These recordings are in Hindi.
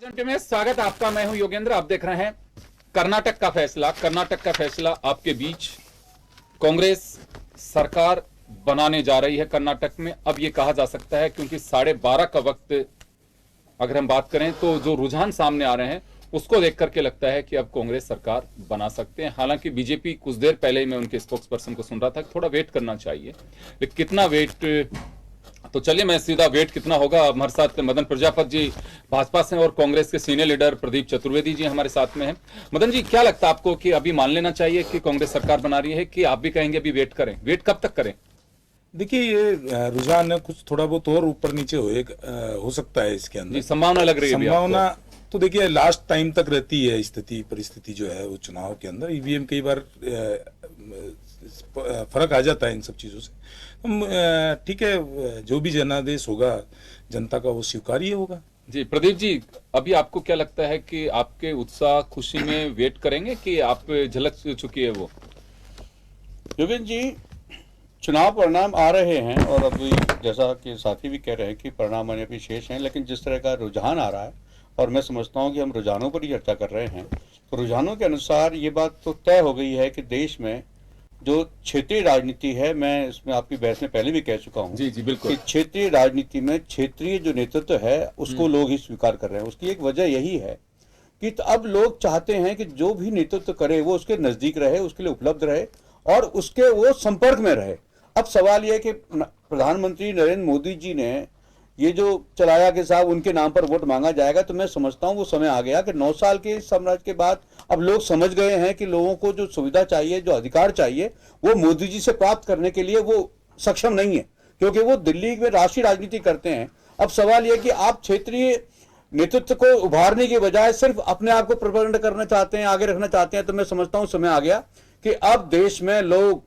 घंटे में स्वागत आपका। मैं हूं योगेंद्र। आप देख रहे हैं कर्नाटक का फैसला। कर्नाटक का फैसला आपके बीच। कांग्रेस सरकार बनाने जा रही है कर्नाटक में। अब यह कहा जा सकता है क्योंकि 12:30 का वक्त अगर हम बात करें तो जो रुझान सामने आ रहे हैं उसको देख करके लगता है कि अब कांग्रेस सरकार बना सकते हैं। हालांकि बीजेपी कुछ देर पहले ही मैं उनके स्पोक्स पर्सन को सुन रहा था कि थोड़ा वेट करना चाहिए, लेकिन कितना वेट, तो चलिए मैं सीधा वेट कितना होगा। हमारे साथ मदन प्रजापत जी भाजपा से और कांग्रेस के सीनियर लीडर प्रदीप चतुर्वेदी जी हमारे साथ में हैं। मदन जी, क्या लगता है आपको कि अभी मान लेना चाहिए कि कांग्रेस सरकार बना रही है, कि आप भी कहेंगे अभी वेट करें? वेट कब तक करें? देखिए, ये रुझान है कुछ थोड़ा बहुत और ऊपर नीचे हो सकता है इसके अंदर। संभावना लग रही है? संभावना तो देखिए लास्ट टाइम तक रहती है स्थिति परिस्थिति जो है वो चुनाव के अंदर। ईवीएम कई बार फर्क आ जाता है इन सब चीजों से। ठीक है, जो भी जनादेश होगा जनता का वो स्वीकार्य होगा। जी प्रदीप जी, अभी आपको क्या लगता है कि आपके उत्साह खुशी में वेट करेंगे कि आप झलक चुकी है वो? योगेंद्र जी, चुनाव परिणाम आ रहे हैं और अभी जैसा कि साथी भी कह रहे हैं कि परिणाम आने अभी शेष हैं, लेकिन जिस तरह का रुझान आ रहा है और मैं समझता हूं कि हम रुझानों पर ही चर्चा कर रहे हैं, तो रुझानों के अनुसार ये बात तो तय हो गई है कि देश में जो क्षेत्रीय राजनीति है, मैं इसमें आपकी बहस में पहले भी कह चुका हूं जी बिल्कुल, कि क्षेत्रीय राजनीति में क्षेत्रीय जो नेतृत्व है उसको लोग ही स्वीकार कर रहे हैं। उसकी एक वजह यही है कि तो अब लोग चाहते हैं कि जो भी नेतृत्व करे वो उसके नजदीक रहे, उसके लिए उपलब्ध रहे और उसके वो संपर्क में रहे। अब सवाल यह है कि प्रधानमंत्री नरेंद्र मोदी जी ने ये जो चलाया कि साहब उनके नाम पर वोट मांगा जाएगा, तो मैं समझता हूं वो समय आ गया कि 9 साल के साम्राज्य के बाद अब लोग समझ गए हैं कि लोगों को जो सुविधा चाहिए, जो अधिकार चाहिए, वो मोदी जी से प्राप्त करने के लिए वो सक्षम नहीं है, क्योंकि वो दिल्ली में राष्ट्रीय राजनीति करते हैं। अब सवाल यह कि आप क्षेत्रीय नेतृत्व को उभारने के बजाय सिर्फ अपने आप को प्रबंध करना चाहते हैं, आगे रखना चाहते हैं, तो मैं समझता हूं समय आ गया कि अब देश में लोग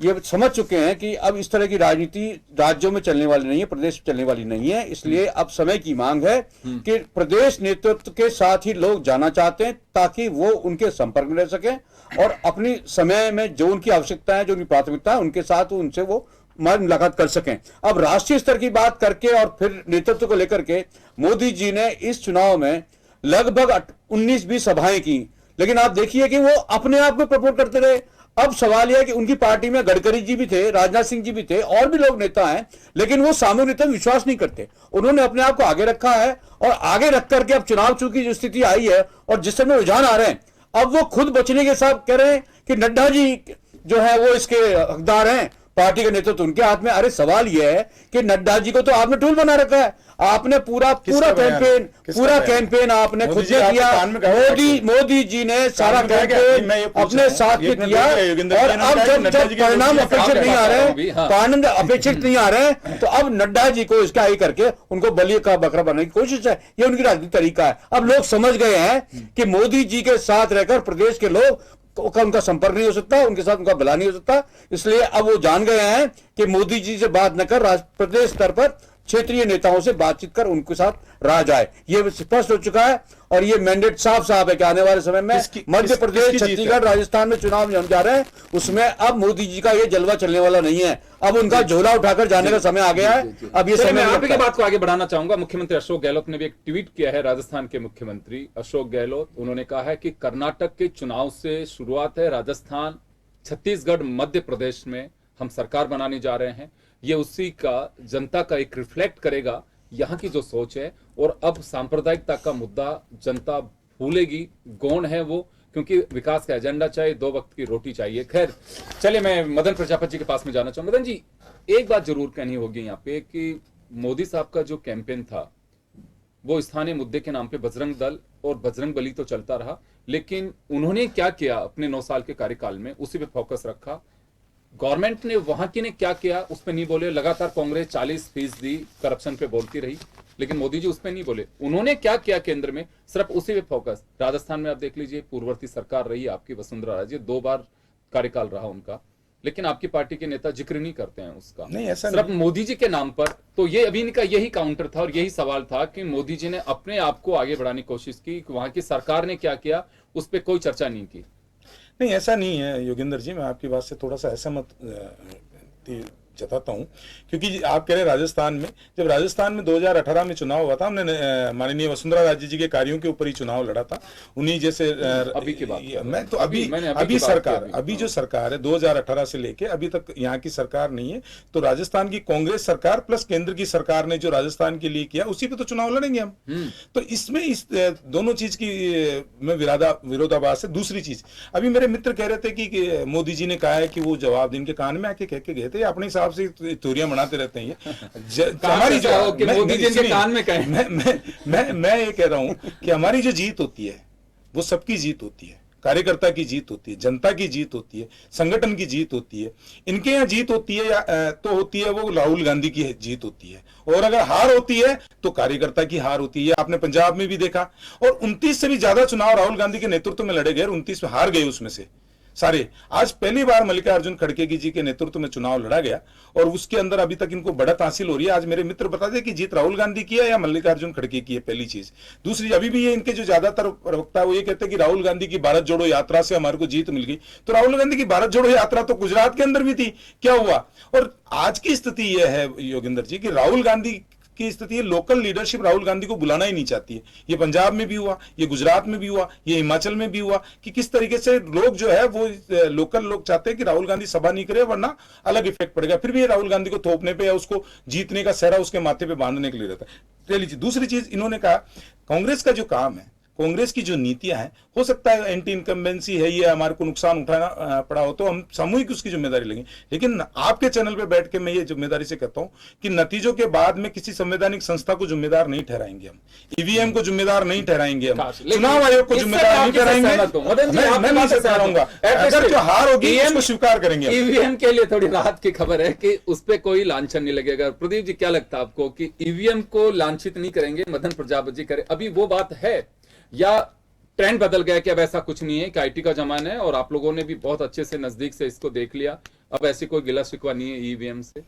ये समझ चुके हैं कि अब इस तरह की राजनीति राज्यों में चलने वाली नहीं है, प्रदेश में चलने वाली नहीं है। इसलिए अब समय की मांग है कि प्रदेश नेतृत्व के साथ ही लोग जाना चाहते हैं ताकि वो उनके संपर्क में रह सकें और अपनी समय में जो उनकी आवश्यकता है, जो उनकी प्राथमिकता है, उनके साथ उनसे वो मुलाकात कर सकें। अब राष्ट्रीय स्तर की बात करके और फिर नेतृत्व को लेकर के मोदी जी ने इस चुनाव में लगभग 19-20 सभाएं की, लेकिन आप देखिए कि वो अपने आप को प्रपोज करते रहे। अब सवाल यह है कि उनकी पार्टी में गडकरी जी भी थे, राजनाथ सिंह जी भी थे, और भी लोग नेता हैं, लेकिन वो सामूहिक नेता में विश्वास नहीं करते। उन्होंने अपने आप को आगे रखा है और आगे रख करके अब चुनाव चूंकि जो स्थिति आई है और जिस समय रुझान आ रहे हैं, अब वो खुद बचने के साथ कह रहे हैं कि नड्डा जी जो है वो इसके हकदार हैं, पार्टी का नेतृत्व उनके हाथ में। अरे सवाल यह है कि नड्डा जी को तो आपने टूल बना रखा है, आपने पूरा कैंपेन आपने खुद ने किया। मोदी जी ने सारा कैंपेन अपने साथ में किया और अब जब परिणाम अपेक्षित नहीं आ रहे, परिणाम अपेक्षित नहीं आ रहे, तो अब नड्डा जी को इसका ही करके उनको बलि का बकरा बनाने की कोशिश है। ये उनकी राजनीतिक तरीका है। अब लोग समझ गए हैं कि मोदी जी के साथ रहकर प्रदेश के लोग उनका संपर्क नहीं हो सकता, उनके साथ उनका भला नहीं हो सकता। इसलिए अब वो जान गए हैं कि मोदी जी से बात न कर प्रदेश स्तर पर क्षेत्रीय नेताओं से बातचीत कर उनके साथ रहा जाए। ये स्पष्ट हो चुका है और ये मैंडेट साफ साफ है कि आने वाले समय में मध्य प्रदेश, छत्तीसगढ़, राजस्थान में चुनाव जो हम जा रहे हैं उसमें अब मोदी जी का ये जलवा चलने वाला नहीं है। अब उनका झोला उठाकर जाने का समय आ गया है। अब ये समय मैं आपकी बात को आगे बढ़ाना चाहूंगा। मुख्यमंत्री अशोक गहलोत ने भी एक ट्वीट किया है। राजस्थान के मुख्यमंत्री अशोक गहलोत, उन्होंने कहा है कि कर्नाटक के चुनाव से शुरुआत है, राजस्थान, छत्तीसगढ़, मध्य प्रदेश में हम सरकार बनाने जा रहे हैं। ये उसी का जनता का एक रिफ्लेक्ट करेगा, यहाँ की जो सोच है। और अब सांप्रदायिकता का मुद्दा जनता भूलेगी, गौण है वो, क्योंकि विकास का एजेंडा चाहिए, 2 वक्त की रोटी चाहिए। खैर चले, मैं मदन प्रजापति जी के पास में जाना चाहूंगा। मदन जी, एक बात जरूर कहनी होगी यहाँ पे कि मोदी साहब का जो कैंपेन था वो स्थानीय मुद्दे के नाम पे बजरंग दल और बजरंग बली तो चलता रहा, लेकिन उन्होंने क्या किया अपने 9 साल के कार्यकाल में, उसी पे फोकस रखा। गवर्नमेंट ने वहां की ने क्या किया उस पर नहीं बोले। लगातार कांग्रेस 40% करप्शन पे बोलती रही, लेकिन मोदी जी उस पर नहीं बोले। उन्होंने क्या किया केंद्र में, सिर्फ उसी पे फोकस। राजस्थान में आप देख लीजिए, पूर्ववर्ती सरकार रही आपकी वसुंधरा राजे, 2 बार कार्यकाल रहा उनका, लेकिन आपकी पार्टी के नेता जिक्र नहीं करते हैं उसका, नहीं ऐसा सिर्फ मोदी जी के नाम पर। तो ये अभी इनका यही काउंटर था और यही सवाल था कि मोदी जी ने अपने आप को आगे बढ़ाने की कोशिश की, वहां की सरकार ने क्या किया उस पर कोई चर्चा नहीं की। नहीं ऐसा नहीं है योगेंद्र जी, मैं आपकी बात से थोड़ा सा असहमत जताता हूं, क्योंकि आप कह रहे राजस्थान में, जब राजस्थान में 2018 में चुनाव हुआ था, हमने माननीय वसुंधरा राजे जी के कार्यों के ऊपर ही चुनाव लड़ा था। उन्हीं जैसे अभी की बात मैं तो अभी सरकार, अभी जो सरकार है 2018 से लेके अभी तक यहाँ की सरकार नहीं है, तो राजस्थान की कांग्रेस सरकार प्लस केंद्र की सरकार ने जो राजस्थान के लिए किया उसी पे तो चुनाव लड़ेंगे हम। तो इसमें इस दोनों चीज की में विरोधाभास है। दूसरी चीज, अभी मेरे मित्र कह रहे थे कि मोदी जी ने कहा है कि वो जवाब इनके कान में आके कह के गए थे, अपने हिसाब से थ्योरियां बनाते रहते हैं ये। हमारी जो मोदी जी के कान में कहे, मैं ये कह रहा हूं कि हमारी जो जीत होती है वो सबकी जीत होती है, कार्यकर्ता की जीत होती है, जनता की जीत होती है, संगठन की जीत होती है। इनके यहाँ जीत होती है तो होती है वो राहुल गांधी की जीत होती है, और अगर हार होती है तो कार्यकर्ता की हार होती है। आपने पंजाब में भी देखा, और 29 से भी ज्यादा चुनाव राहुल गांधी के नेतृत्व में लड़े गए, 29 में हार गए उसमें से सारे। आज पहली बार मल्लिकार्जुन खड़गे जी के नेतृत्व में चुनाव लड़ा गया, और उसके अंदर अभी तक इनको बढ़त हासिल हो रही है। आज मेरे मित्र बता दे कि जीत राहुल गांधी की है या मल्लिकार्जुन खड़गे की है, पहली चीज। दूसरी, अभी भी ये इनके जो ज्यादातर प्रवक्ता है वो ये कहते हैं कि राहुल गांधी की भारत जोड़ो यात्रा से हमारे को जीत मिल गई। तो राहुल गांधी की भारत जोड़ो यात्रा तो गुजरात के अंदर भी थी, क्या हुआ? और आज की स्थिति यह है योगेंद्र जी कि राहुल गांधी की स्थिति है, लोकल लीडरशिप राहुल गांधी को बुलाना ही नहीं चाहती है। ये पंजाब में भी हुआ, ये गुजरात में भी हुआ, ये हिमाचल में भी हुआ, कि किस तरीके से लोग जो है वो लोकल लोग चाहते हैं कि राहुल गांधी सभा नहीं करे, वरना अलग इफेक्ट पड़ेगा। फिर भी ये राहुल गांधी को थोपने पे या उसको जीतने का सहरा उसके माथे पे बांधने के लिए रहता है। पहली चीज। दूसरी चीज, इन्होंने कहा कांग्रेस का जो काम है, कांग्रेस की जो नीतियां हैं, हो सकता है एंटी इनकम्बेंसी है, ये हमारे को नुकसान उठाना पड़ा हो तो हम सामूहिक उसकी जिम्मेदारी लेंगे। लेकिन आपके चैनल पे बैठ के मैं ये जिम्मेदारी से कहता हूं कि नतीजों के बाद में किसी संवैधानिक संस्था को जिम्मेदार नहीं ठहराएंगे हम, ईवीएम को जिम्मेदार नहीं ठहराएंगे हम, चुनाव आयोग को जिम्मेदार नहीं ठहराएंगे। मैं नहीं से ठहराऊंगा, अगर जो हार होगी उसको स्वीकार करेंगे। ईवीएम के लिए थोड़ी राहत की खबर है कि उस पर कोई लांछन नहीं लगेगा। प्रदीप जी, क्या लगता है आपको कि ईवीएम को लांछित नहीं करेंगे, मदन प्रजापति करे? अभी वो बात है या ट्रेंड बदल गया कि अब ऐसा कुछ नहीं है कि आईटी का जमाना है और आप लोगों ने भी बहुत अच्छे से नजदीक से इसको देख लिया, अब ऐसी कोई गिला शिकवा नहीं है ईवीएम से?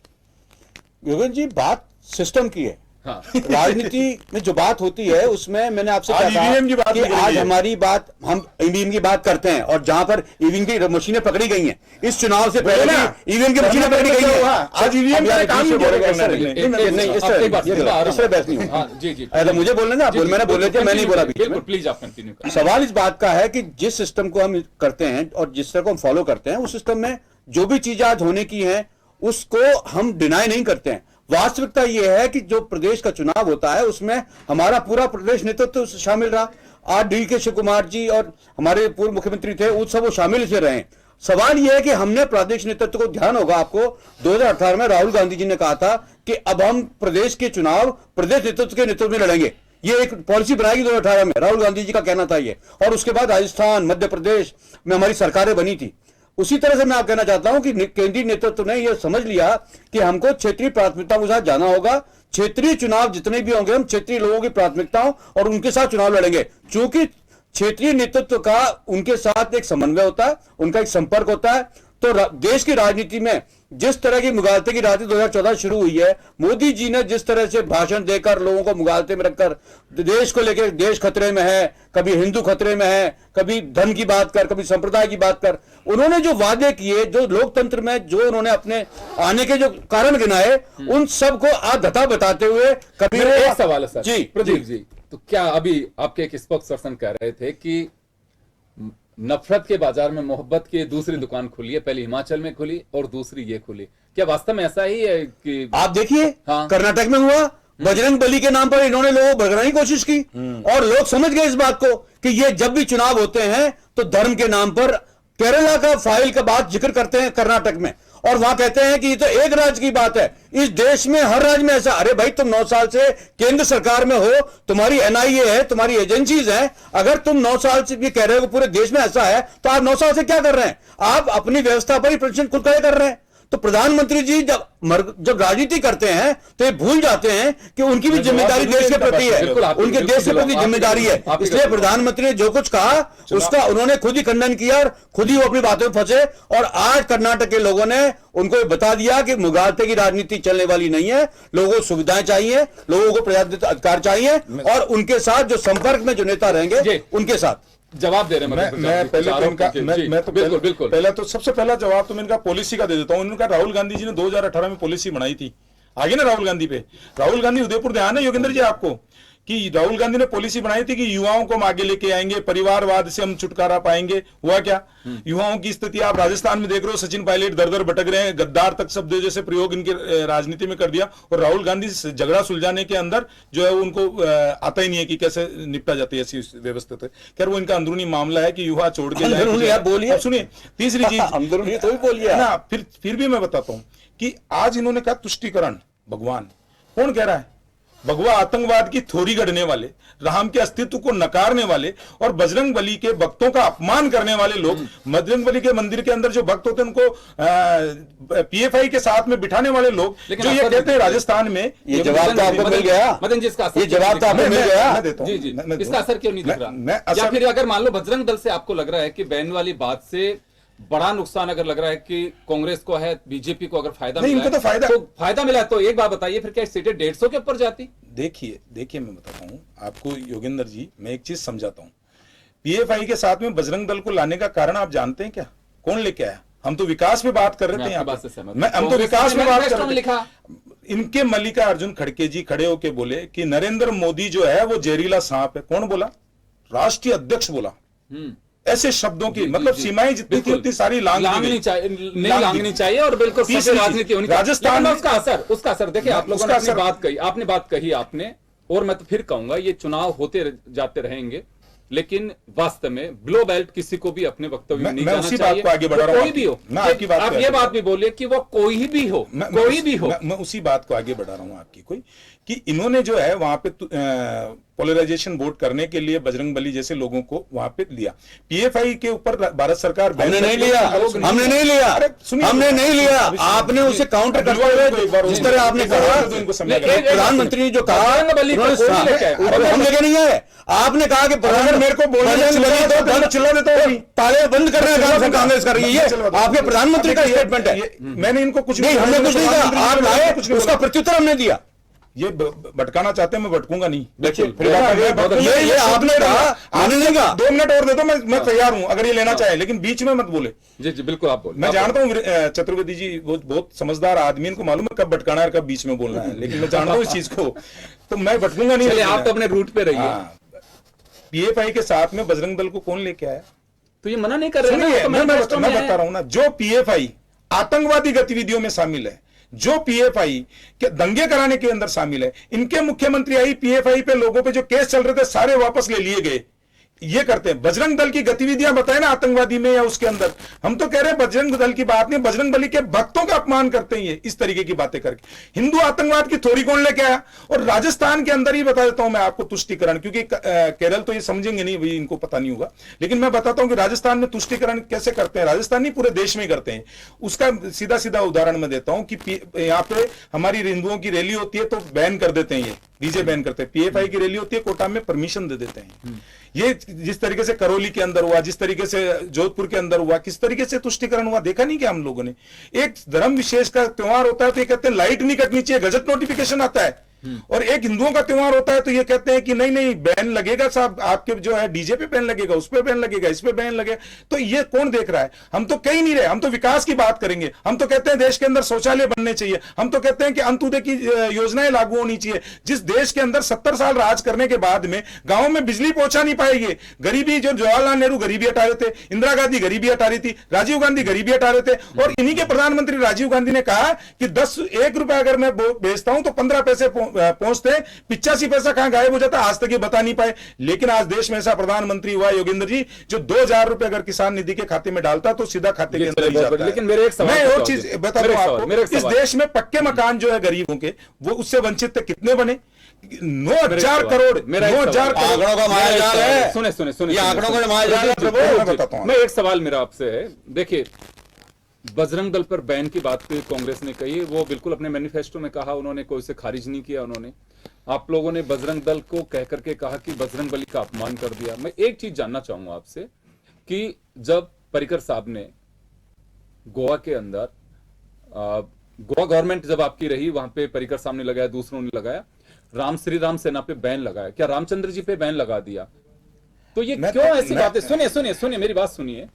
योगेंद्र जी, बात सिस्टम की है। हाँ। राजनीति में जो बात होती है उसमें मैंने आपसे आज ईवीएम की बात कि आज हमारी बात, हम ईवीएम की बात करते हैं, और जहां पर ईवीएम की मशीनें पकड़ी गई हैं, इस चुनाव से पहले ईवीएम की मशीनें पकड़ी गई हैं। आज ईवीएम का काम नहीं बोलेगा, नहीं इस तरह बहस नहीं होगा। जी जी, मुझे बोलना ना, मैंने बोले थे, मैं नहीं बोला। बिल्कुल, प्लीज आप कंटिन्यू करें। सवाल इस बात का है कि जिस सिस्टम को हम करते हैं और जिस तरह को हम फॉलो करते हैं, उस सिस्टम में जो भी चीजें आज होने की हैं उसको हम डिनाई नहीं करते हैं। वास्तविकता यह है कि जो प्रदेश का चुनाव होता है उसमें हमारा पूरा प्रदेश नेतृत्व तो शामिल रहा। आज डी.के. शिव कुमार जी और हमारे पूर्व मुख्यमंत्री थे, उस सब वो शामिल से रहे। सवाल यह है कि हमने प्रदेश नेतृत्व को, ध्यान होगा आपको, 2018 में राहुल गांधी जी ने कहा था कि अब हम प्रदेश के चुनाव प्रदेश नेतृत्व के नेतृत्व में लड़ेंगे। ये एक पॉलिसी बनाई 2018 में, राहुल गांधी जी का कहना था ये। और उसके बाद राजस्थान, मध्य प्रदेश में हमारी सरकारें बनी थी। उसी तरह से मैं आप कहना चाहता हूं कि केंद्रीय नेतृत्व ने यह समझ लिया कि हमको क्षेत्रीय प्राथमिकताओं के साथ जाना होगा। क्षेत्रीय चुनाव जितने भी होंगे हम क्षेत्रीय लोगों की प्राथमिकताओं और उनके साथ चुनाव लड़ेंगे। चूंकि क्षेत्रीय नेतृत्व का उनके साथ एक समन्वय होता है, उनका एक संपर्क होता है। तो देश की राजनीति में जिस तरह की मुगालते की राजनीति 2014 शुरू हुई है, मोदी जी ने जिस तरह से भाषण देकर लोगों को मुगालते में रखकर देश को लेकर, देश खतरे में है, कभी हिंदू खतरे में है, कभी धर्म की बात कर, कभी संप्रदाय की बात कर, उन्होंने जो वादे किए, जो लोकतंत्र में जो उन्होंने अपने आने के जो कारण गिनाए, उन सब को आधता बताते हुए कभी। एक सवाल है सर जी प्रदीप जी, तो क्या अभी आपके एक स्पोक्स पर्सन कह रहे थे कि नफरत के बाजार में मोहब्बत की दूसरी दुकान खुली है, पहली हिमाचल में खुली और दूसरी ये खुली, क्या वास्तव में ऐसा ही है कि आप देखिए? हाँ। कर्नाटक में हुआ, बजरंग बली के नाम पर इन्होंने लोगों को भड़काने की कोशिश की, और लोग समझ गए इस बात को कि ये जब भी चुनाव होते हैं तो धर्म के नाम पर केरला का फाइल का बात जिक्र करते हैं कर्नाटक में, और वहां कहते हैं कि ये तो एक राज्य की बात है, इस देश में हर राज्य में ऐसा। अरे भाई, तुम 9 साल से केंद्र सरकार में हो, तुम्हारी एनआईए है, तुम्हारी एजेंसीज हैं, अगर तुम 9 साल से भी कह रहे हो पूरे देश में ऐसा है, तो आप 9 साल से क्या कर रहे हैं? आप अपनी व्यवस्था पर ही प्रश्न खुद खड़े कर रहे हैं। तो प्रधानमंत्री जी जब राजनीति करते हैं तो ये भूल जाते हैं कि उनकी भी जिम्मेदारी देश के प्रति है, उनके देश के प्रति जिम्मेदारी है। इसलिए प्रधानमंत्री ने जो कुछ कहा उसका उन्होंने खुद ही खंडन किया और खुद ही वो अपनी बातों में फंसे। और आज कर्नाटक के लोगों ने उनको बता दिया कि मुगालते की राजनीति चलने वाली नहीं है, लोगों को सुविधाएं चाहिए, लोगों को प्रजातंत्र अधिकार चाहिए, और उनके साथ जो संपर्क में जो नेता रहेंगे उनके साथ। जवाब दे रहे हैं मध्य मैं प्रदेश पहले तो इनका जी, मैं तो बिल्कुल बिल्कुल पहला तो सबसे पहला जवाब तो मैं इनका पॉलिसी का दे देता हूं। इनका राहुल गांधी जी ने 2018 में पॉलिसी बनाई थी, आगे ना राहुल गांधी पे। राहुल गांधी उदयपुर ध्यान है योगेंद्र जी आपको कि राहुल गांधी ने पॉलिसी बनाई थी कि युवाओं को हम आगे लेके आएंगे, परिवारवाद से हम छुटकारा पाएंगे। हुआ क्या? युवाओं की स्थिति आप राजस्थान में देख रहे हो, सचिन पायलट दर दर भटक रहे हैं, गद्दार तक शब्द जैसे प्रयोग इनके राजनीति में कर दिया। और राहुल गांधी झगड़ा सुलझाने के अंदर जो है उनको आता ही नहीं है कि कैसे निपटा जाती है ऐसी व्यवस्था। खैर वो इनका अंदरूनी मामला है कि युवा छोड़ के जाए। सुनिए तीसरी चीज अंदरूनी तो ही बोलिए ना, फिर भी मैं बताता हूं कि आज इन्होंने कहा तुष्टिकरण। भगवान कौन कह रहा है? भगवा आतंकवाद की थोड़ी गढ़ने वाले, राम के अस्तित्व को नकारने वाले और बजरंग बली के भक्तों का अपमान करने वाले लोग, बजरंग बली के मंदिर के अंदर जो भक्त होते हैं उनको पीएफआई के साथ में बिठाने वाले लोग जो ये कहते हैं राजस्थान में। ये जवाब तो आपको मिल गया, मदन जी, इसका ये जवाब तो आपको मिल गया। मैं देता हूं जी जी, इसका असर क्यों नहीं दिख रहा? या फिर अगर मान लो बजरंग दल से आपको लग रहा है कि बैन वाली बात से बड़ा नुकसान अगर लग रहा है कि कांग्रेस को है, बीजेपी को अगर फायदा नहीं, मिला इनको तो फायदा मिला है, तो एक बात बताइए फिर क्या सीटें 150 के ऊपर जाती? देखिए मैं बताता हूं आपको योगेंद्र जी, मैं एक चीज समझाता हूं। पीएफआई के साथ में बजरंग दल को लाने का कारण आप जानते हैं क्या? कौन लेके आया? हम तो विकास पे बात कर रहे थे यहाँ पे। हम तो विकास में बात कर रहे थे। इनके मल्लिकार्जुन खड़गे जी खड़े होके बोले कि नरेंद्र मोदी जो है वो जहरीला सांप है। कौन बोला? राष्ट्रीय अध्यक्ष बोला। ऐसे शब्दों की मतलब सीमाएं जितनी थी उतनी सारी लांघनी चाहिए और बिल्कुल राजनीति होनी चाहिए। राजस्थान में उसका असर देखिए, आप लोगों ने बात कही आपने, और मैं तो फिर कहूंगा ये चुनाव होते जाते रहेंगे, लेकिन वास्तव में ब्लो बेल्ट किसी को भी अपने वक्तव्य में नहीं जाना चाहिए। बात को आगे बढ़ा रहा हूं, कोई भी हो, आप ये बात भी बोलिए कि वो कोई भी हो, मैं उसी बात को आगे बढ़ा रहा हूं आपकी कि इन्होंने जो है वहां पे पोलराइजेशन वोट करने के लिए बजरंग बली जैसे लोगों को वहां पे लिया। पीएफआई के ऊपर भारत सरकार हमने नहीं लिया। आपने उसे काउंटर करते हुए जिस तरह आपने कहा, प्रधानमंत्री ने जो कहा हम लेके नहीं आए। आपने कहा कि मेरे को चिल्ला देता हूँ, ताले बंद कर रहे हैं कांग्रेस कर रही है। आपके प्रधानमंत्री का स्टेटमेंट है। मैंने इनको कुछ नहीं, हमने कुछ नहीं कहा। आप लाए, उसका प्रत्युत्तर हमने दिया। ये भटकाना चाहते हैं, मैं भटकूंगा नहीं। ये आपने कहा, आपने नहीं कहा। 2 मिनट और दे दो, मैं तैयार हूं अगर ये लेना चाहे, लेकिन बीच में मत बोले। जी जी बिल्कुल, आप बोले। मैं जानता हूँ चतुर्वेदी जी वो बहुत समझदार आदमी, इनको मालूम है कब भटकाना है और कब बीच में बोलना है, लेकिन मैं जानता हूँ इस चीज को, तो मैं भटकूंगा नहीं। आप तो अपने रूट पे रहिए। पीएफआई के साथ में बजरंग दल को कौन लेके आया? तो ये मना नहीं कर रहे हैं। मैं बता रहा हूं ना, जो पीएफआई आतंकवादी गतिविधियों में शामिल है, जो पीएफआई के दंगे कराने के अंदर शामिल है, इनके मुख्यमंत्री आई पीएफआई पे लोगों पे जो केस चल रहे थे सारे वापस ले लिए गए। ये करते हैं। बजरंग दल की गतिविधियां बताए ना आतंकवादी में या उसके अंदर, हम तो कह रहे हैं बजरंग दल की बात नहीं, बजरंग बली के भक्तों का अपमान करते हैं ये इस तरीके की बातें करके। हिंदू आतंकवाद की थोड़ी कौन लेके आया? और राजस्थान के अंदर ही बता देता हूं मैं आपको तुष्टिकरण, क्योंकि केरल तो ये समझेंगे नहीं भाई, इनको पता नहीं होगा, लेकिन मैं बताता हूं कि राजस्थान में तुष्टिकरण कैसे करते हैं। राजस्थान नहीं, पूरे देश में करते हैं। उसका सीधा सीधा उदाहरण मैं देता हूं कि यहाँ पे हमारी हिंदुओं की रैली होती है तो बैन कर देते हैं, ये डीजे बैन करते हैं। पीएफआई की रैली होती है, कोटा में परमिशन दे देते हैं। ये जिस तरीके से करौली के अंदर हुआ, जिस तरीके से जोधपुर के अंदर हुआ, किस तरीके से तुष्टिकरण हुआ देखा नहीं क्या हम लोगों ने? एक धर्म विशेष का त्योहार होता है तो ये कहते हैं लाइट नहीं कटनी चाहिए, गजट नोटिफिकेशन आता है। और एक हिंदुओं का त्योहार होता है तो ये कहते हैं कि नहीं नहीं बैन लगेगा साहब, आपके जो है डीजे पे बैन लगेगा, उस पे बैन लगेगा, इस पे बैन लगेगा। तो ये कौन देख रहा है? हम तो कहीं नहीं रहे, हम तो विकास की बात करेंगे। हम तो कहते हैं देश के अंदर शौचालय बनने चाहिए, हम तो कहते हैं कि अंत्योदय की योजनाएं लागू होनी चाहिए। जिस देश के अंदर 70 साल राज करने के बाद में गांव में बिजली पहुंचा नहीं पाएगी, गरीबी, जो जवाहरलाल नेहरू गरीबी हटा रहे थे, इंदिरा गांधी गरीबी हटा रही थी, राजीव गांधी गरीबी हटा रहे थे, और इन्हीं के प्रधानमंत्री राजीव गांधी ने कहा कि 1 रुपया अगर मैं बेचता हूं तो 15 पैसे पहुंचते, 85 पैसा कहां गायब हो जाता, आज तक ये बता नहीं पाए। लेकिन आज देश में ऐसा प्रधानमंत्री हुआ योगेंद्र जी, जो 2000 रुपए अगर किसान निधि के खाते में डालता तो सीधा खाते के अंदर ही जाता है। लेकिन मेरे एक सवाल, मैं और चीज बता दूं आपको, इस देश में पक्के मकान जो है गरीबों के, वो उससे वंचित थे, कितने बने? 9,000 करोड़। 9,000 आंकड़ों का मायाजाल है। सुने ये आंकड़ों का मायाजाल है। मैं एक सवाल मेरा आपसे है, देखिए बजरंग दल पर बैन की बात कांग्रेस ने कही, वो बिल्कुल अपने मैनिफेस्टो में कहा, उन्होंने कोई से खारिज नहीं किया उन्होंने। आप लोगों ने बजरंग दल को कह करके कहा कि बजरंग बली का अपमान कर दिया। मैं एक चीज जानना चाहूंगा आपसे कि जब पर्रिकर साहब ने गोवा के अंदर गोवा गवर्नमेंट जब आपकी रही, वहां पे पर्रिकर साहब ने लगाया, दूसरों ने लगाया, राम श्री राम सेना पे बैन लगाया, क्या रामचंद्र जी पे बैन लगा दिया? तो ये मैं क्यों तो- ऐसी मैं- बातें, सुनिए मेरी बात सुनिए।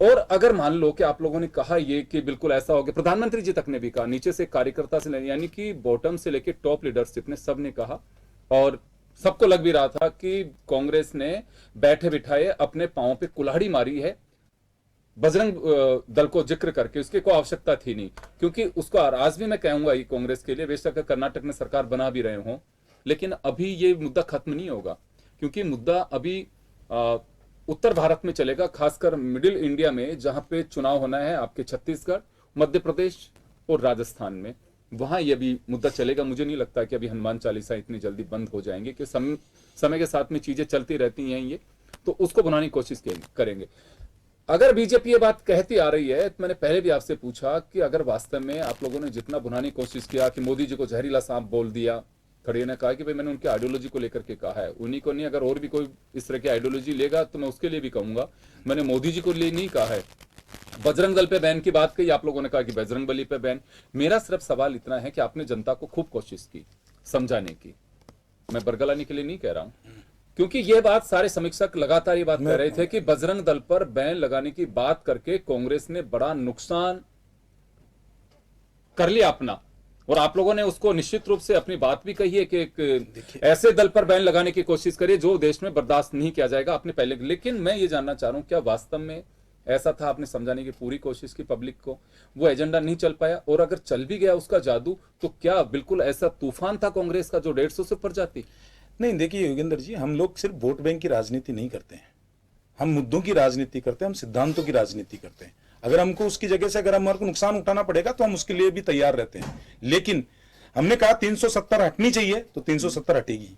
और अगर मान लो कि आप लोगों ने कहा ये कि बिल्कुल ऐसा हो गया, प्रधानमंत्री जी तक ने भी कहा, नीचे से कार्यकर्ता से यानी कि बॉटम से लेके टॉप लीडरशिप ने सब ने कहा, और सबको लग भी रहा था कि कांग्रेस ने बैठे बिठाए अपने पांव पे कुल्हाड़ी मारी है बजरंग दल को जिक्र करके, उसकी कोई आवश्यकता थी नहीं। क्योंकि उसको आज भी मैं कहूंगा ये कांग्रेस के लिए, बेशक कर्नाटक में सरकार बना भी रहे हों, लेकिन अभी ये मुद्दा खत्म नहीं होगा, क्योंकि मुद्दा अभी उत्तर भारत में चलेगा, खासकर मिडिल इंडिया में, जहां पे चुनाव होना है आपके छत्तीसगढ़, मध्य प्रदेश और राजस्थान में, वहां यह भी मुद्दा चलेगा। मुझे नहीं लगता कि अभी हनुमान चालीसा इतनी जल्दी बंद हो जाएंगे, कि समय के साथ में चीजें चलती रहती हैं ये, तो उसको बनाने की कोशिश करेंगे। अगर बीजेपी ये बात कहती आ रही है, तो मैंने पहले भी आपसे पूछा कि अगर वास्तव में आप लोगों ने जितना बुनाने की कोशिश किया कि मोदी जी को जहरीला सांप बोल दिया, खड़गे ने कहा कि भाई मैंने उनकी आइडियोलॉजी को लेकर के कहा है, उन्हीं को नहीं, अगर और भी कोई इस तरह की आइडियोलॉजी लेगा तो मैं उसके लिए भी कहूंगा, मैंने मोदी जी को लिए नहीं कहा है। बजरंग दल पे बैन की बात कही, आप लोगों ने कहा कि बजरंग बली पे बैन। मेरा सिर्फ सवाल इतना है कि आपने जनता को खूब कोशिश की समझाने की, मैं बरगलाने के लिए नहीं कह रहा हूं, क्योंकि यह बात सारे समीक्षक लगातार ये बात कह रहे थे कि बजरंग दल पर बैन लगाने की बात करके कांग्रेस ने बड़ा नुकसान कर लिया अपना, और आप लोगों ने उसको निश्चित रूप से अपनी बात भी कही है कि एक ऐसे दल पर बैन लगाने की कोशिश करिए जो देश में बर्दाश्त नहीं किया जाएगा आपने पहले। लेकिन मैं ये जानना चाह रहा हूं, क्या वास्तव में ऐसा था? आपने समझाने की पूरी कोशिश की पब्लिक को, वो एजेंडा नहीं चल पाया, और अगर चल भी गया उसका जादू, तो क्या बिल्कुल ऐसा तूफान था कांग्रेस का जो 150 से ऊपर जाती? नहीं, देखिए योगेंद्र जी, हम लोग सिर्फ वोट बैंक की राजनीति नहीं करते हैं, हम मुद्दों की राजनीति करते हैं, हम सिद्धांतों की राजनीति करते हैं। अगर हमको उसकी जगह से अगर हमारे को नुकसान उठाना पड़ेगा तो हम उसके लिए भी तैयार रहते हैं। लेकिन हमने कहा 370 हटनी चाहिए तो 370 हटेगी,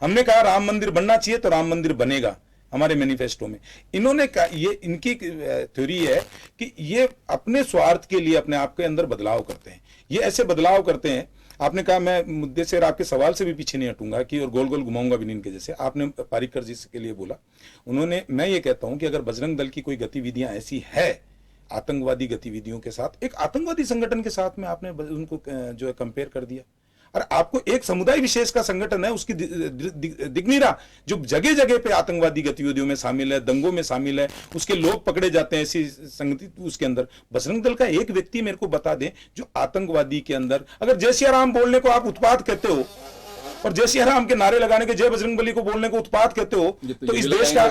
हमने कहा राम मंदिर बनना चाहिए तो राम मंदिर बनेगा हमारे मैनिफेस्टो में। इन्होंने कहा, ये इनकी थ्योरी है कि ये अपने स्वार्थ के लिए अपने आप के अंदर बदलाव करते हैं, ये ऐसे बदलाव करते हैं। आपने कहा, मैं मुद्दे से आपके सवाल से भी पीछे नहीं हटूंगा कि और गोल गोल घुमाऊंगा भी नहीं इनके जैसे। आपने पारिकर जी के लिए बोला, उन्होंने, मैं ये कहता हूं कि अगर बजरंग दल की कोई गतिविधियां ऐसी है आतंकवादी गतिविधियों के साथ, एक आतंकवादी संगठन के साथ में आपने उनको जो है कंपेयर कर दिया, और आपको एक समुदाय विशेष का संगठन है उसकी दिख नहीं रहा, जो जगह जगह पे आतंकवादी गतिविधियों में शामिल है, दंगों में शामिल है, उसके लोग पकड़े जाते हैं ऐसी संगति उसके अंदर। बजरंग दल का एक व्यक्ति मेरे को बता दें जो आतंकवादी के अंदर, अगर जय सिया राम बोलने को आप उत्पात कहते हो और जय सिया राम के नारे लगाने के जय बजरंग बली को बोलने को उत्पात कहते हो, तो इस देश का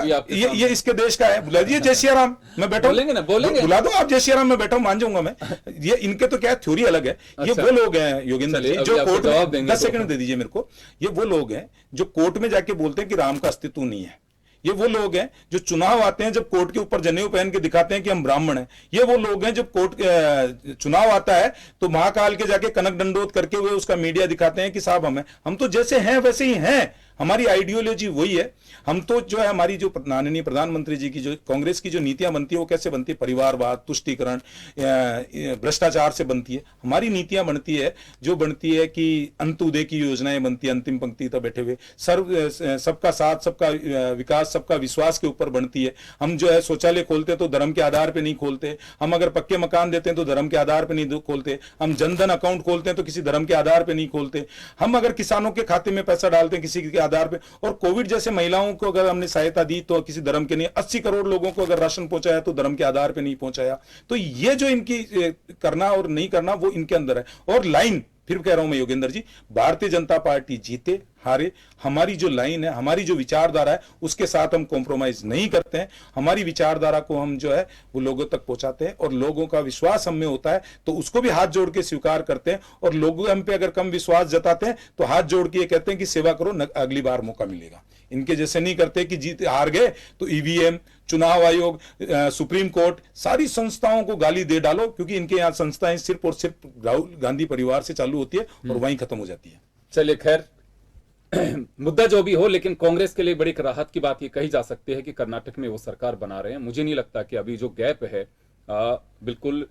ये इसके देश का है। बुला दीजिए जय सिया राम, मैं बैठा बोलेंगे ना, बोलेंगे, बुला दो आप जय सिया राम, मैं बैठा हूं, मान जाऊंगा मैं। ये इनके तो क्या थ्योरी अलग है। ये वो लोग हैं योगेंद्र जी जो कोर्ट में, 10 सेकंड दे दीजिए मेरे को, ये वो लोग हैं जो कोर्ट में जाके बोलते हैं कि राम का अस्तित्व नहीं है। ये वो लोग हैं जो चुनाव आते हैं जब कोर्ट के ऊपर जनेऊ पहन के दिखाते हैं कि हम ब्राह्मण हैं। ये वो लोग हैं जब कोर्ट चुनाव आता है तो महाकाल के जाके कनक दंडोत करके हुए उसका मीडिया दिखाते हैं कि साहब हम तो जैसे हैं वैसे ही हैं, हमारी आइडियोलॉजी वही है। हम तो जो है, हमारी जो माननीय प्रधानमंत्री जी की जो कांग्रेस की जो नीतियां बनती है वो कैसे बनती है? परिवारवाद, तुष्टीकरण, भ्रष्टाचार से बनती है। हमारी नीतियां बनती है जो बनती है कि अंत्योदय की योजनाएं बनती है, अंतिम पंक्ति तक बैठे हुए, सबका साथ, सबका विकास, सबका विश्वास के ऊपर बनती है। हम जो है शौचालय खोलते तो धर्म के आधार पर नहीं खोलते, हम अगर पक्के मकान देते हैं तो धर्म के आधार पर नहीं खोलते, हम जनधन अकाउंट खोलते हैं तो किसी धर्म के आधार पर नहीं खोलते, हम अगर किसानों के खाते में पैसा डालते हैं किसी के आधार पे, और कोविड जैसे महिलाओं को अगर हमने सहायता दी तो किसी धर्म के नहीं, 80 करोड़ लोगों को अगर राशन पहुंचाया तो धर्म के आधार पे नहीं पहुंचाया। तो ये जो इनकी करना और नहीं करना वो इनके अंदर है। और लाइन फिर कह रहा हूं मैं योगेंद्र जी, भारतीय जनता पार्टी जीते हारे, हमारी जो लाइन है, हमारी जो विचारधारा है, उसके साथ हम कॉम्प्रोमाइज नहीं करते हैं। हमारी विचारधारा को हम जो है वो लोगों तक पहुंचाते हैं, और लोगों का विश्वास हम में होता है तो उसको भी हाथ जोड़ के स्वीकार करते हैं। और लोग हम पे अगर कम विश्वास जताते हैं तो हाथ जोड़ के ये कहते हैं कि सेवा करो, अगली बार मौका मिलेगा। इनके जैसे नहीं करते कि जीत हार गए तो ईवीएम, चुनाव आयोग, सुप्रीम कोर्ट, सारी संस्थाओं को गाली दे डालो, क्योंकि इनके यहाँ संस्थाएं सिर्फ और सिर्फ राहुल गांधी परिवार से चालू होती है और वहीं खत्म हो जाती है। चलिए खैर, मुद्दा जो भी हो, लेकिन कांग्रेस के लिए बड़ी राहत की बात ये कही जा सकती है कि कर्नाटक में वो सरकार बना रहे हैं। मुझे नहीं लगता कि अभी जो गैप है बिल्कुल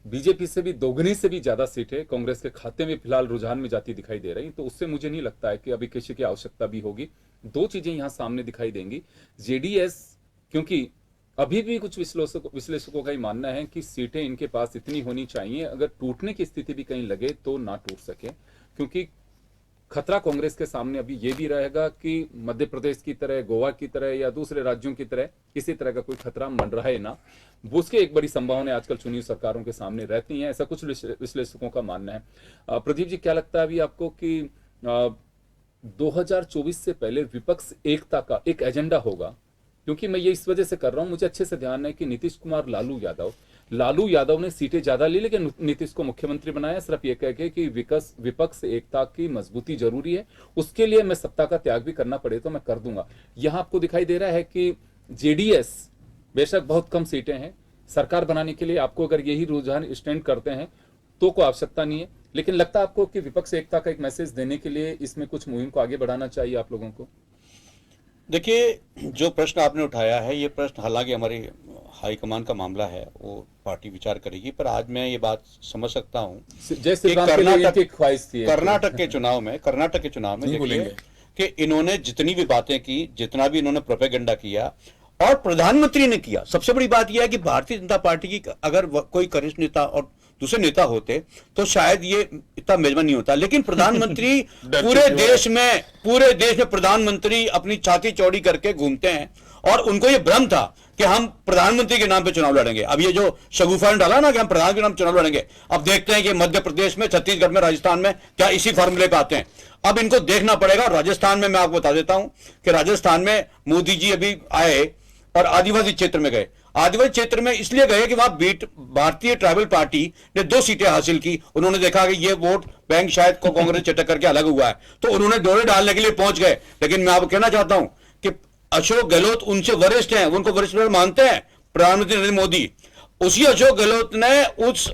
बीजेपी से भी दोगुनी से भी ज्यादा सीटें कांग्रेस के खाते में फिलहाल रुझान में जाती दिखाई दे रही, तो उससे मुझे नहीं लगता है कि अभी किसी की आवश्यकता भी होगी। दो चीजें यहां सामने दिखाई देंगी, जेडीएस, क्योंकि अभी भी कुछ विश्लेषकों का ही मानना है कि सीटें इनके पास इतनी होनी चाहिए, अगर टूटने की स्थिति भी कहीं लगे तो ना टूट सके, क्योंकि खतरा कांग्रेस के सामने अभी ये भी रहेगा कि मध्य प्रदेश की तरह, गोवा की तरह या दूसरे राज्यों की तरह किसी तरह का कोई खतरा मंडराए ना, वो उसकी एक बड़ी संभावना आजकल चुनी सरकारों के सामने रहती हैं, ऐसा कुछ विश्लेषकों का मानना है। प्रदीप जी, क्या लगता है अभी आपको कि 2024 से पहले विपक्ष एकता का एक एजेंडा होगा? क्योंकि मैं ये इस वजह से कर रहा हूं, मुझे अच्छे से ध्यान है कि नीतीश कुमार लालू यादव ने सीटें ज्यादा ली, लेकिन नीतीश को मुख्यमंत्री बनाया सिर्फ ये कह के कि विपक्ष एकता की मजबूती जरूरी है, उसके लिए मैं सत्ता का त्याग भी करना पड़े तो मैं कर दूंगा। यहां आपको दिखाई दे रहा है कि जेडीएस बेशक बहुत कम सीटें हैं, सरकार बनाने के लिए आपको अगर यही रुझान स्टैंड करते हैं तो कोई आवश्यकता नहीं है, लेकिन लगता है आपको कि विपक्ष एकता का एक मैसेज देने के लिए इसमें कुछ मुहिम को आगे बढ़ाना चाहिए आप लोगों को? देखिए, जो प्रश्न आपने उठाया है, ये प्रश्न हालांकि हमारी हाईकमान का मामला है, वो पार्टी विचार करेगी, पर आज मैं ये बात समझ सकता हूँ कि कर्नाटक के चुनाव में देखिए कि इन्होंने जितनी भी बातें की, जितना भी इन्होंने प्रोपेगेंडा किया और प्रधानमंत्री ने किया, सबसे बड़ी बात यह है कि भारतीय जनता पार्टी की अगर कोई वरिष्ठ नेता और दूसरे नेता होते तो शायद ये इतना मेजबान नहीं होता, लेकिन प्रधानमंत्री पूरे देश में प्रधानमंत्री अपनी छाती चौड़ी करके घूमते हैं और उनको ये भ्रम था कि हम प्रधानमंत्री के नाम पे चुनाव लड़ेंगे। अब ये जो शगुफा ने डाला ना कि हम प्रधानमंत्री के नाम चुनाव लड़ेंगे, अब देखते हैं कि मध्य प्रदेश में, छत्तीसगढ़ में, राजस्थान में क्या इसी फॉर्मूले पे आते हैं। अब इनको देखना पड़ेगा। राजस्थान में मैं आपको बता देता हूं कि राजस्थान में मोदी जी अभी आए और आदिवासी क्षेत्र में गए। आदिवासी क्षेत्र में इसलिए गए कि वहां भारतीय ट्राइबल पार्टी ने 2 सीटें हासिल की। उन्होंने देखा कि ये वोट बैंक शायद को कांग्रेस चटक करके अलग हुआ है, तो उन्होंने डोरे डालने के लिए पहुंच गए। लेकिन मैं आपको कहना चाहता हूं कि अशोक गहलोत उनसे वरिष्ठ हैं, उनको वरिष्ठ मानते हैं प्रधानमंत्री नरेंद्र मोदी। उसी अशोक गहलोत ने उस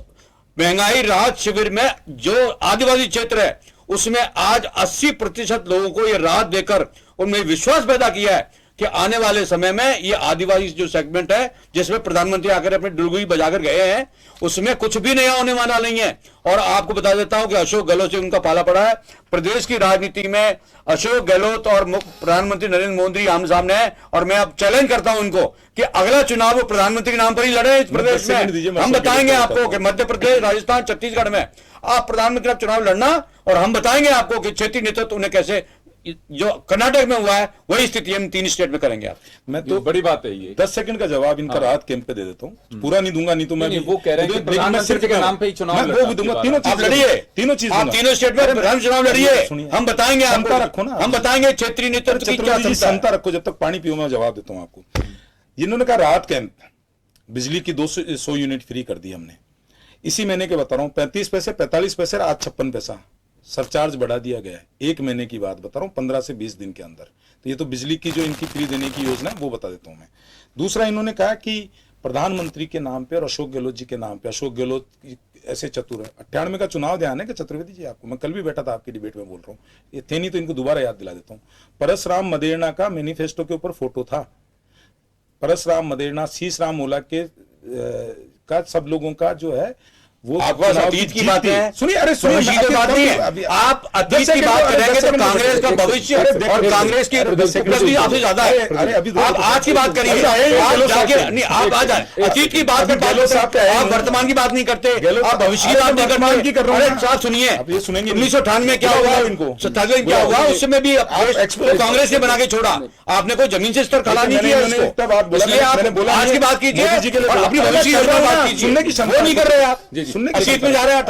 महंगाई राहत शिविर में जो आदिवासी क्षेत्र है उसमें आज 80% लोगों को यह राहत देकर उनमें विश्वास पैदा किया है कि आने वाले समय में ये आदिवासी जो सेगमेंट है जिसमें प्रधानमंत्री आकर अपने डुलगुई बजाकर गए हैं, उसमें कुछ भी नया होने वाला नहीं है। और आपको बता देता हूं कि अशोक गहलोत से उनका पाला पड़ा है। प्रदेश की राजनीति में अशोक गहलोत और प्रधानमंत्री नरेंद्र मोदी आमने सामने है, और मैं अब चैलेंज करता हूं उनको कि अगला चुनाव वो प्रधानमंत्री के नाम पर ही लड़े इस प्रदेश में। हम बताएंगे आपको कि मध्य प्रदेश, राजस्थान, छत्तीसगढ़ में आप प्रधानमंत्री चुनाव लड़ना, और हम बताएंगे आपको कि क्षेत्रीय नेतृत्व उन्हें कैसे, जो कर्नाटक में हुआ है वही स्थिति हम 3 स्टेट में करेंगे। आप मैं तो बड़ी बात है ये 10 सेकंड का जवाब इनका राहत कैंप पे दे देता हूं, पूरा नहीं दूंगा, नहीं तो मैं वो कह रहे हैं कि प्रधानमंत्री के नाम पे ही चुनाव वो भी दूंगा। तीनों चीज लड़िए, तीनों स्टेट में प्रधान चुनाव लड़िए। हम बताएंगे आपको, रखो ना, हम बताएंगे क्षेत्रीय नेतृत्व की क्या क्षमता रखो। जब तक पानी पियो मैं जवाब देता हूं आपको। इन्होंने कहा राहत कैंप, बिजली की 200 यूनिट फ्री कर दी हमने इसी महीने के, बता रहा हूं 35 पैसे 45 पैसे, आज 56 पैसा सरचार्ज बढ़ा दिया गया है। 1 महीने की बात बता रहा हूं, 15 से 20 दिन के अंदर। तो ये तो बिजली की जो इनकी फ्री देने की योजना है वो बता देता हूं मैं। दूसरा, इन्होंने कहा कि प्रधानमंत्री के नाम पे और अशोक गहलोत जी के नाम पे, अशोक गहलोत ऐसे चतुर है। 98 का चुनाव ध्यान है कि चतुर्वेदी जी आपको, मैं कल भी बैठा था आपकी डिबेट में, बोल रहा हूँ ये थे नहीं तो इनको दोबारा याद दिला देता हूँ। परसराम मदेरणा का मैनिफेस्टो के ऊपर फोटो था। परसराम मदेरणा, शीश राम ओला के का सब लोगों का जो है वो अतीत की बात है। सुनिए, अरे सुनिए तो बात नहीं है। आप अतीत की बात करेंगे तो कांग्रेस का भविष्य और कांग्रेस की उपलब्धि आपसे ज्यादा है। अरे अभी आप आज की बात करिए, आप जाके नहीं, आप आ जाए अतीत की बात करते, आप वर्तमान की बात नहीं करते, आप भविष्य की बात नहीं करते। अरे साथ सुनिए, 1998 में क्या हुआ, 97 में क्या हुआ, उसमें भी कांग्रेस ने बना के छोड़ा। आपने कोई जमीन से स्तर खड़ा नहीं किया, इसलिए आप आज की बात कीजिए और अपनी भविष्य की बात कीजिए। वो नहीं कर रहे आप, अतीत में जा रहे हैं,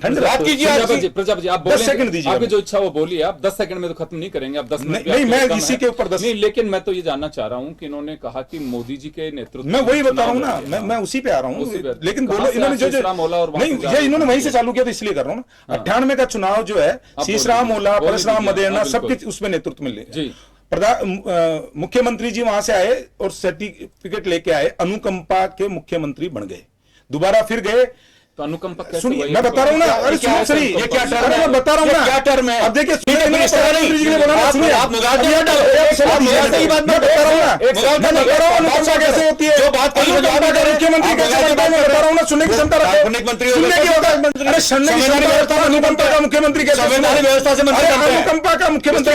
ठंड बात कीजिए। प्रजापति आप 10 सेकंड दीजिए, आपकी जो इच्छा वो बोलिए। आप 10 सेकंड में तो खत्म नहीं करेंगे, आप 10 मिनट नहीं, मैं इसी के ऊपर 10 नहीं, लेकिन मैं तो ये जानना चाह रहा हूं कि इन्होंने कहा कि मोदी जी के नेतृत्व, मैं वही बता रहा हूं ना, मैं उसी पे आ रहा हूं। लेकिन बोलो इन्होंने जो नहीं, ये इन्होंने वहीं से चालू किया, तो इसलिए कर रहा हूं ना। 98 का चुनाव जो है, शीशराम ओला, परसराम मदेरणा सबके उसमें नेतृत्व में ले मुख्यमंत्री जी वहां से आए और सर्टिफिकेट लेके आए, अनुकंपा के मुख्यमंत्री बन गए। दोबारा फिर गए तो अनुकंपा कैसे? सुनिए, मैं बता रहा हूँ ना, अरे सुनो सही, ये क्या टर्म है, मैं बता रहा हूँ ना, क्या टर्म है। अब देखिए, आप मुगालते की बात मैं बता रहा हूँ ना, मैं बता रहा हूँ अनुकंपा कैसे होती है, जो बात कर मुख्यमंत्री कैसे बनता है, मैं बता रहा हूँ ना, सुनने की क्षमता रखो। मंत्री अरे सुनने की क्षमता, अनुकंपा का मुख्यमंत्री कैसे, संवैधानिक व्यवस्था से अनुकंपा का मुख्यमंत्री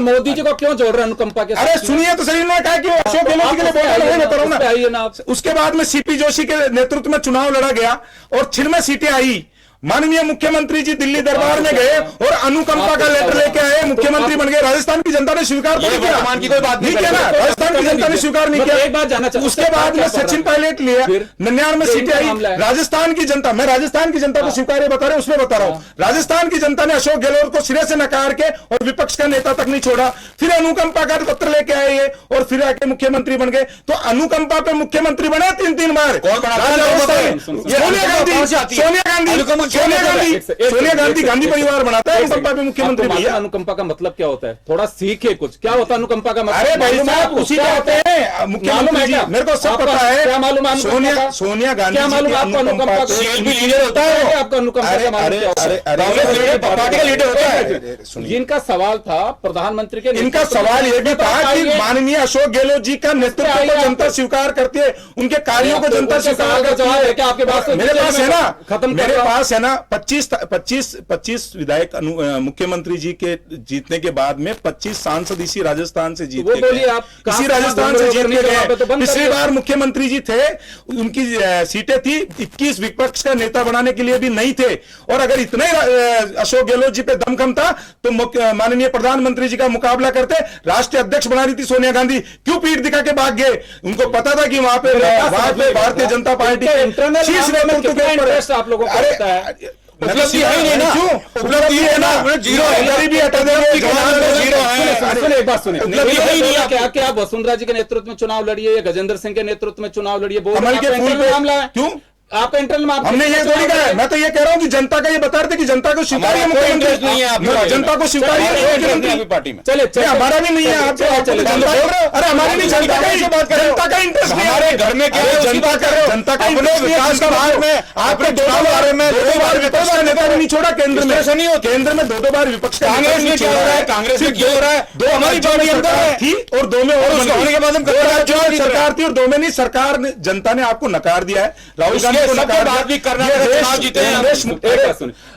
मोदी जी को क्यों जोड़ रहे हैं अनुकंपा के? अरे सुनिए तो सही, ने कहा कि अशोक गहलोत के लिए बोल रहा हूँ, बता रहा हूँ ना। उसके बाद में सीपी जोशी के नेतृत्व में चुनाव लड़ा गया और 96 सीटें आई माननीय मुख्यमंत्री जी दिल्ली दरबार में गए और अनुकंपा का लेटर लेके आए, मुख्यमंत्री बन गए। राजस्थान की जनता ने स्वीकार नहीं किया, की कोई बात नहीं किया ना, राजस्थान की जनता ने स्वीकार नहीं किया। एक बात जानना चाहता हूं, उसके बाद में सचिन पायलट लिया, 99 सीटें आई। राजस्थान की जनता, मैं राजस्थान की जनता को स्वीकार बता रहा हूं, उसमें बता रहा हूं, राजस्थान की जनता ने अशोक गहलोत को सिरे से नकार के और विपक्ष का नेता तक नहीं छोड़ा। फिर अनुकंपा का पत्र लेके आए ये और फिर आके मुख्यमंत्री बन गए। तो अनुकंपा पे मुख्यमंत्री बने 3-3 बार। सोनिया गांधी गांधी परिवार बनाता है, अनुकंपा पे मुख्यमंत्री भैया। अनुकंपा का मतलब क्या होता है? थोड़ा सीखे कुछ, क्या होता है अनुकंपा का मतलब? अरे भाई साहब, उसी का होते हैं मुख्यमंत्री जी, मेरे को सब पता है। क्या मालूम है? सोनिया गांधी क्या मालूम आपको अनुकंपा का? लीडर होता है आपका अनुकंपा का मालूम क्या होता है? पार्टी का लीडर होता है। इनका सवाल था प्रधानमंत्री के, इनका सवाल यह भी था कि माननीय अशोक गहलोत जी का नेतृत्व को जनता स्वीकार करती है, उनके कार्यों को जनता स्वीकार करती है। क्या आपके पास? मेरे पास है ना, खत्म मेरे पास है ना 25 विधायक मुख्यमंत्री जी के जीतने के बाद में 25 सांसद इसी राजस्थान से जीत के बोलिए आप, इसी राजस्थान से जीत के गए। पिछली बार मुख्यमंत्री जी थे, उनकी सीटें थी, 21 विपक्ष का नेता बनाने के लिए भी नहीं थे। और अगर इतना ही अशोक गहलोत जी पे दमखम था तो माननीय प्रधानमंत्री जी का मुकाबला करते। राष्ट्रीय अध्यक्ष बना रही थी सोनिया गांधी, क्यों पीठ दिखा के भाग गए? उनको पता था कि वहां पे भारतीय जनता पार्टी के शीर्ष नेतृत्व के ऊपर आप लोगों को पता है। उपलब्धि है ही नहीं ना, क्यों उपलब्धि है ना, जीरो है, गरीबी हटा देंगे, जीरो है। एक बात सुनिए, उपलब्धि है ही नहीं है। क्या क्या आप वसुंधरा जी के नेतृत्व में चुनाव लड़िए या गजेंद्र सिंह के नेतृत्व में चुनाव लड़िए? कमल के फूल पे मामला है क्यों? आपका इंटरनल हमने ये थोड़ी कहा है, मैं तो ये कह रहा हूँ कि जनता का ये बता रहे थे कि जनता को स्वीकारिए मुख्यमंत्री नहीं है, जनता को स्वीकारिए मुख्यमंत्री पार्टी में। चले हमारा भी नहीं है, आप अरे हमारे नहीं, जनता का इंटरेस्ट नहीं, हमारे घर में क्या है, जनता का विकास का भाग में आपने 2 बार विपक्ष का नेता भी नहीं छोड़ा। केंद्र में ऐसा नहीं हो, केंद्र में 2 बार विपक्ष का कांग्रेस में क्या हो रहा है, कांग्रेस में क्या हो रहा है? 2 हमारी पार्टी अंदर थी और 2 में और होने के बाद हम सरकार थी और 2 में नहीं, सरकार ने, जनता ने आपको नकार दिया है। राहुल गांधी को नकार भी करना है, चुनाव जीते हैं।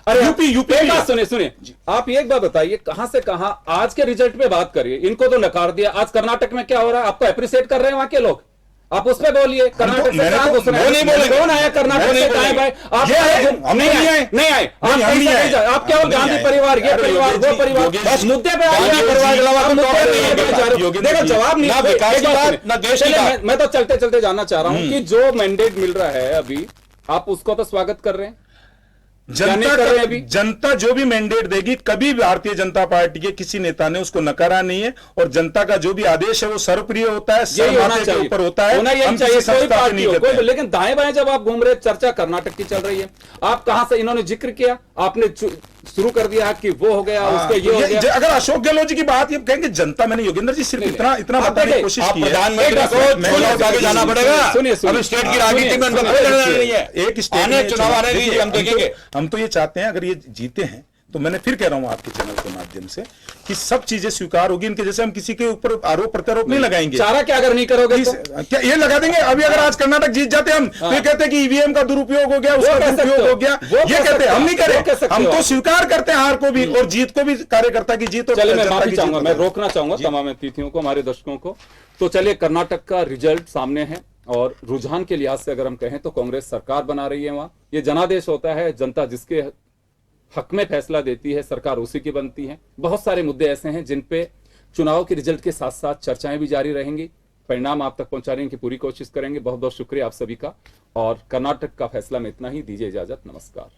अरे यूपी सुनिए, आप एक बात बताइए, कहां से कहां आज के रिजल्ट पे बात करिए। इनको तो नकार दिया, आज कर्नाटक में क्या हो रहा है? आपको अप्रिशिएट कर रहे हैं वहां के लोग, आप उस पर बोलिए। कर्नाटक से कहां घुस रहे हैं? कौन आया कर्नाटक से? कहां भाई? आप नहीं आए, आप केवल गांधी परिवार, ये परिवार, वो परिवार, बस मुद्दे पे देखो जवाब नहीं। मैं तो चलते चलते जानना चाह रहा हूं कि जो मैंडेट मिल रहा है अभी, आप उसको तो स्वागत कर रहे हैं, जनता जो भी मैंडेट देगी, कभी भारतीय जनता पार्टी के किसी नेता ने उसको नकारा नहीं है। और जनता का जो भी आदेश है वो सर्वप्रिय होता है, सर्वमान्य के ऊपर होता है। लेकिन दाएं बाएं जब आप घूम रहे, चर्चा कर्नाटक की चल रही है, आप कहां से, इन्होंने जिक्र किया, आपने शुरू कर दिया कि वो हो गया, उसके ये हो गया। अगर अशोक गहलोत जी की बात ये कहेंगे, जनता, मैंने योगेंद्र जी सिर्फ इतना बताने की कोशिश की है, आगे जाना पड़ेगा। सुनिए, स्टेट की राजनीति में एक स्टेट चुनाव आने दीजिए, हम देखेंगे। हम तो ये चाहते हैं अगर ये जीते हैं तो, मैंने फिर कह रहा हूं आपके चैनल के माध्यम से कि सब चीजें स्वीकार होगी इनके, जैसे हम किसी के ऊपर आरोप प्रत्यारोप नहीं लगाएंगे। चारा क्या अगर नहीं करोगे तो? क्या ये लगा देंगे? अभी अगर आज कर्नाटक जीत जाते हम तो ये कहते हैं कि ईवीएम का दुरुपयोग हो गया, उसका दुरुपयोग हो गया, ये कहते हैं। हम नहीं करें, हम तो स्वीकार करते हैं हार को भी और जीत को भी, कार्यकर्ता की जीत। चलिए, मैं माफी चाहूंगा, मैं रोकना चाहूंगा तमाम अतिथियों को, हमारे दर्शकों को। तो चलिए, कर्नाटक का रिजल्ट सामने है और रुझान के लिहाज से अगर हम कहें तो कांग्रेस सरकार बना रही है वहां। ये जनादेश होता है, जनता जिसके हक में फैसला देती है, सरकार उसी की बनती है। बहुत सारे मुद्दे ऐसे हैं जिन पे चुनाव के रिजल्ट के साथ साथ चर्चाएं भी जारी रहेंगी, परिणाम आप तक पहुंचाने की पूरी कोशिश करेंगे। बहुत बहुत शुक्रिया आप सभी का, और कर्नाटक का फैसला में इतना ही। दीजिए इजाजत, नमस्कार।